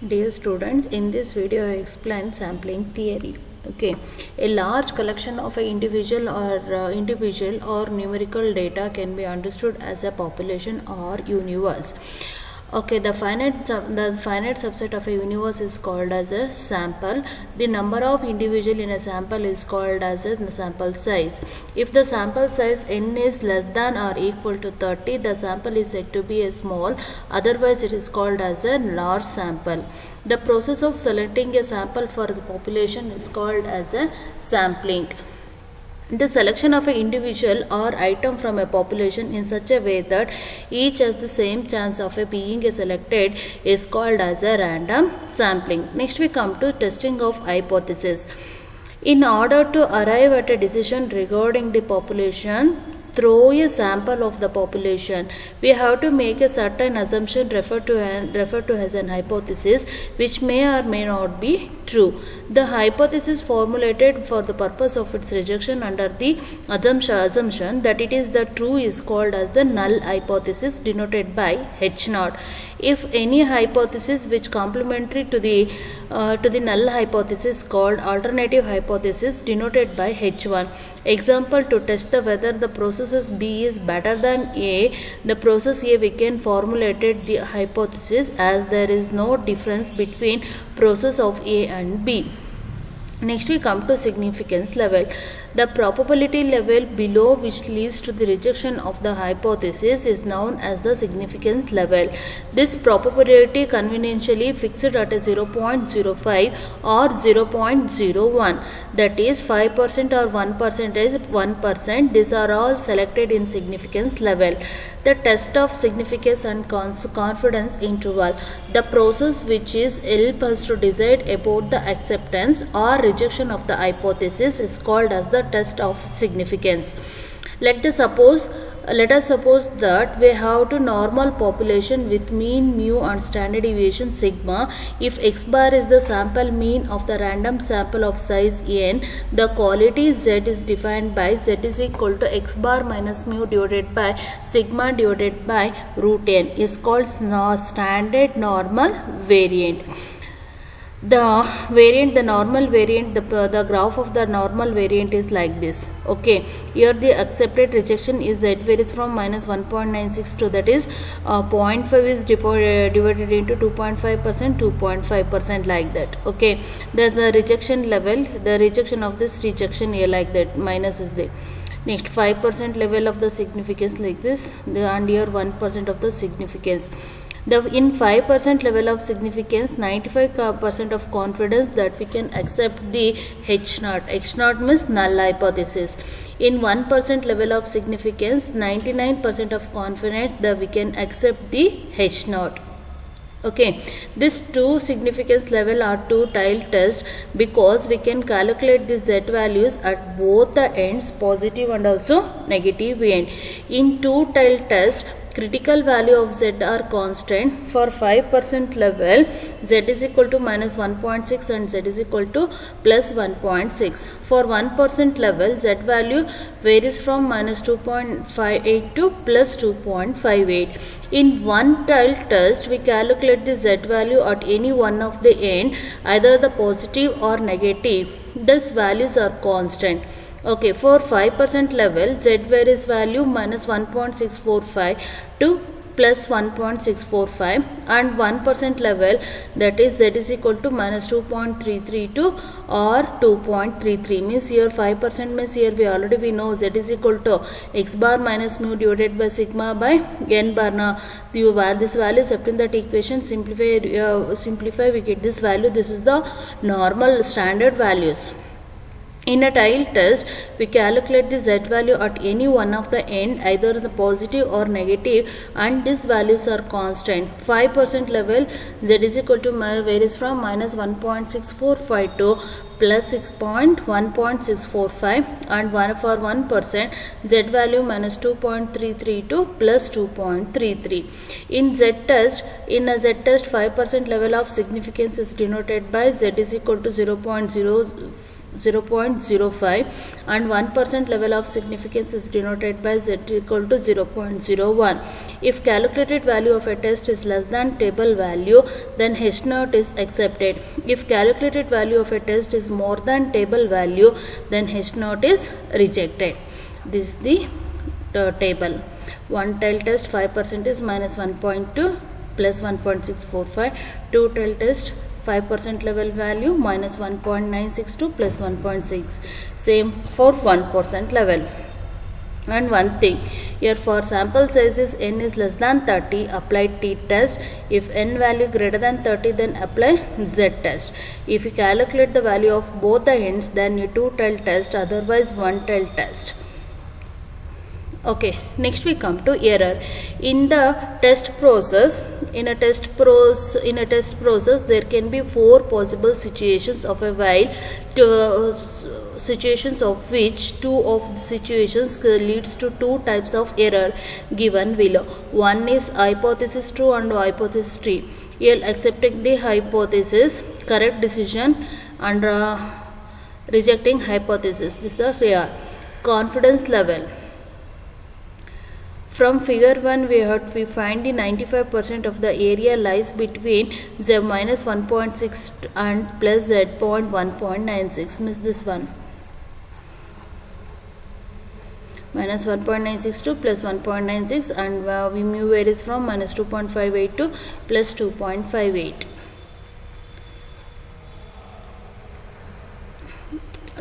Dear students, in this video I explain sampling theory. Okay, a large collection of a individual or numerical data can be understood as a population or universe. Okay, the finite subset of a universe is called as a sample. The number of individual in a sample is called as a sample size. If the sample size n is less than or equal to 30, the sample is said to be a small, otherwise it is called as a large sample. The process of selecting a sample for the population is called as a sampling. The selection of an individual or item from a population in such a way that each has the same chance of being selected is called as a random sampling. Next we come to testing of hypothesis. In order to arrive at a decision regarding the population through a sample of the population, we have to make a certain assumption referred to as an hypothesis, which may or may not be true. The hypothesis formulated for the purpose of its rejection under the assumption that it is the true is called as the null hypothesis, denoted by H0. If any hypothesis which complementary to the null hypothesis called alternative hypothesis, denoted by H1. Example, to test whether the process B is better than A, the process A we can formulated the hypothesis as there is no difference between process of A and B. Next we come to significance level. The probability level below which leads to the rejection of the hypothesis is known as the significance level. This probability conveniently fixed at a 0.05 or 0.01, that is 5% or 1%. These are all selected in significance level. The test of significance and confidence interval. The process which is help us to decide about the acceptance or rejection of the hypothesis is called as the test of significance. Let us suppose that we have to normal population with mean mu and standard deviation sigma. If x bar is the sample mean of the random sample of size n, the quality z is defined by z is equal to x bar minus mu divided by sigma divided by root n, is called standard normal variant. The normal variant, the graph of the normal variant is like this. Okay, here the accepted rejection is z varies from minus 1.96 to, that is 0.5 is divided into 2.5%, 2.5% like that. Okay, the rejection level, the rejection of this rejection here like that, minus is there. Next 5% level of the significance like this, and here 1% of the significance. In 5% level of significance, 95% of confidence that we can accept the H0. H0 means null hypothesis. In 1% level of significance, 99% of confidence that we can accept the H0. Okay, these two significance level are two-tailed test because we can calculate the z values at both the ends, positive and also negative end. In two-tailed test, critical value of z are constant. For 5% level, z is equal to minus 1.6 and z is equal to plus 1.6. For 1% level, z value varies from minus 2.58 to plus 2.58. In one-tailed test, we calculate the z value at any one of the end, either the positive or negative. These values are constant. Okay, for 5% level, z varies value minus 1.645 to plus 1.645, and 1% level, that is z is equal to minus 2.332 or 2.33. means here 5% means here we know z is equal to x bar minus mu divided by sigma by n bar. Now this value substitute that equation, simplify, we get this value. This is the normal standard values. In a tail test, we calculate the z value at any one of the end, either the positive or negative, and these values are constant. 5% level, z is equal to varies from minus 1.645 to plus 1.645, and for 1%, z value minus 2.33 to plus 2.33. In a z test, 5% level of significance is denoted by z is equal to 0.0 0.05 and 1% level of significance is denoted by z equal to 0.01. If calculated value of a test is less than table value, then H naught is accepted. If calculated value of a test is more than table value, then H naught is rejected. This is the table. One tail test 5% is minus 1.2 plus 1.645. Two tail test 5% level value minus 1.962 plus 1.6. Same for 1% level. And one thing here, for sample sizes n is less than 30, apply t test. If n value greater than 30, then apply z test. If you calculate the value of both the ends, then you two tail test, otherwise one tail test. Okay, next we come to error. In the test process, in a test process there can be four possible situations of a while, situations of which two of the situations leads to two types of error given below. One is hypothesis true and hypothesis true. Here accepting the hypothesis, correct decision, and rejecting hypothesis. This is here. Confidence level. From figure 1 we find the 95% of the area lies between z minus 1.6 and plus z point 1.96. Miss this one. Minus 1.962 plus 1.96 and we mu varies from minus 2.58 to plus 2.58.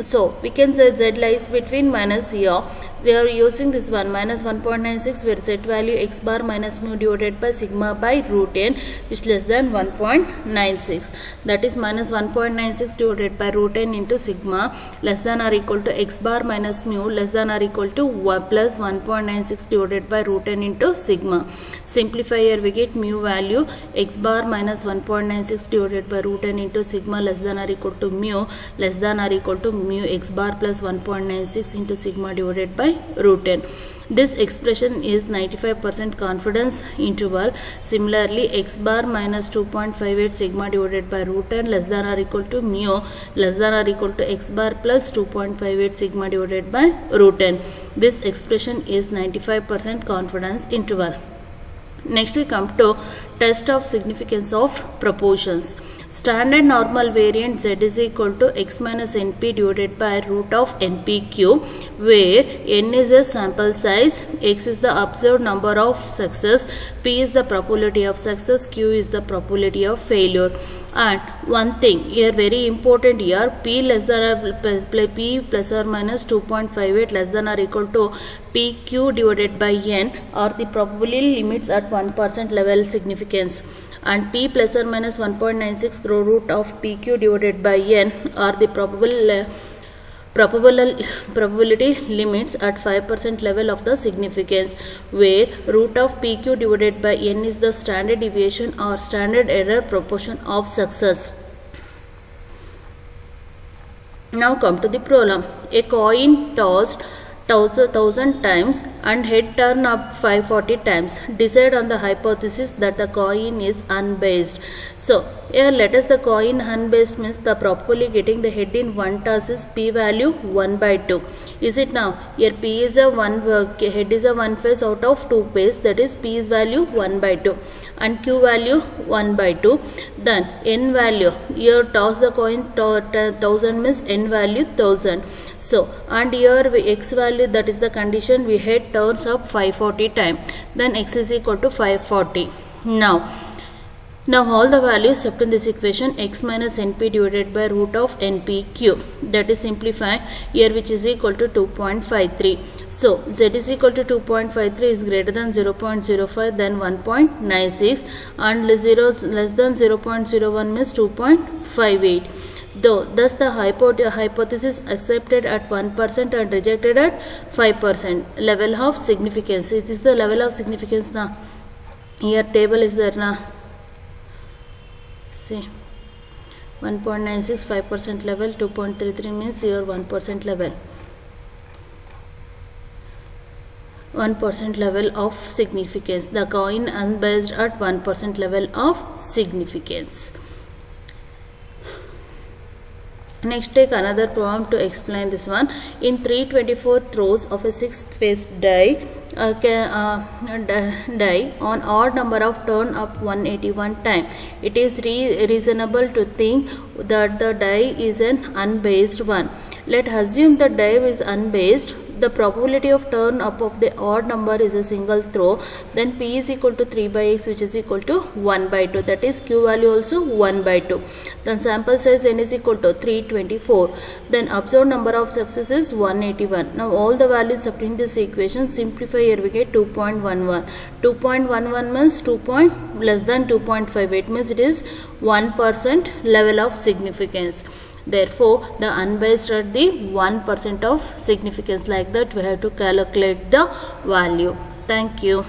So we can say z lies between minus here. We are using this one minus 1.96 where z value x bar minus mu divided by sigma by root n, which is less than 1.96. That is minus 1.96 divided by root n into sigma less than or equal to x bar minus mu less than or equal to 1 plus 1.96 divided by root n into sigma. Simplify here, we get mu value x bar minus 1.96 divided by root n into sigma less than or equal to mu less than or equal to mu x bar plus 1.96 into sigma divided by root n. This expression is 95% confidence interval. Similarly, x bar minus 2.58 sigma divided by root n less than or equal to mu less than or equal to x bar plus 2.58 sigma divided by root n. This expression is 95% confidence interval. Next we come to test of significance of proportions. Standard normal variant z is equal to x minus np divided by root of npq, where n is a sample size, x is the observed number of success, p is the probability of success, q is the probability of failure. And one thing here very important here, p less than or p plus or minus 2.58 less than or equal to pq divided by n are the probability limits at 1% level significance, and p plus or minus 1.96 root of pq divided by n are the probability limits at 5% level of the significance, where root of pq divided by n is the standard deviation or standard error proportion of success. Now come to the problem. A coin tossed 1000 times and head turn up 540 times. Decide on the hypothesis that the coin is unbased. So here let us the coin unbased means the probability getting the head in one toss is p value 1 by 2. Is it now? Here p is a head is a one face out of two face, that is p is value 1 by 2 and q value 1 by 2. Then n value, here toss the coin 1000 means n value 1000. So and here x value, that is the condition, we had turns up 540 time, then x is equal to 540. Now all the values kept in this equation, x minus np divided by root of npq, that is simplify here, which is equal to 2.53. So z is equal to 2.53 is greater than 0.05 then 1.96 and 0 less than 0.01 means 2.58. Thus the hypothesis accepted at 1% and rejected at 5%. Level of significance. It is the level of significance now. Here table is there now. See, 1.96 5% level, 2.33 means your 1% level. 1% level of significance. The coin unbased at 1% level of significance. Next, take another problem to explain this one. In 324 throws of a 6-faced die, die on odd number of turn up 181 time, it is reasonable to think that the die is an unbased one. Let assume the die is unbased. The probability of turn up of the odd number is a single throw. Then P is equal to 3 by x, which is equal to 1 by 2. That is Q value also 1 by 2. Then sample size n is equal to 324. Then observed number of successes is 181. Now all the values substituting this equation, simplify here we get 2.11. 2.11 means 2 less than 2.5. It means it is 1% level of significance. Therefore, the unbased at the 1% of significance. Like that we have to calculate the value. Thank you.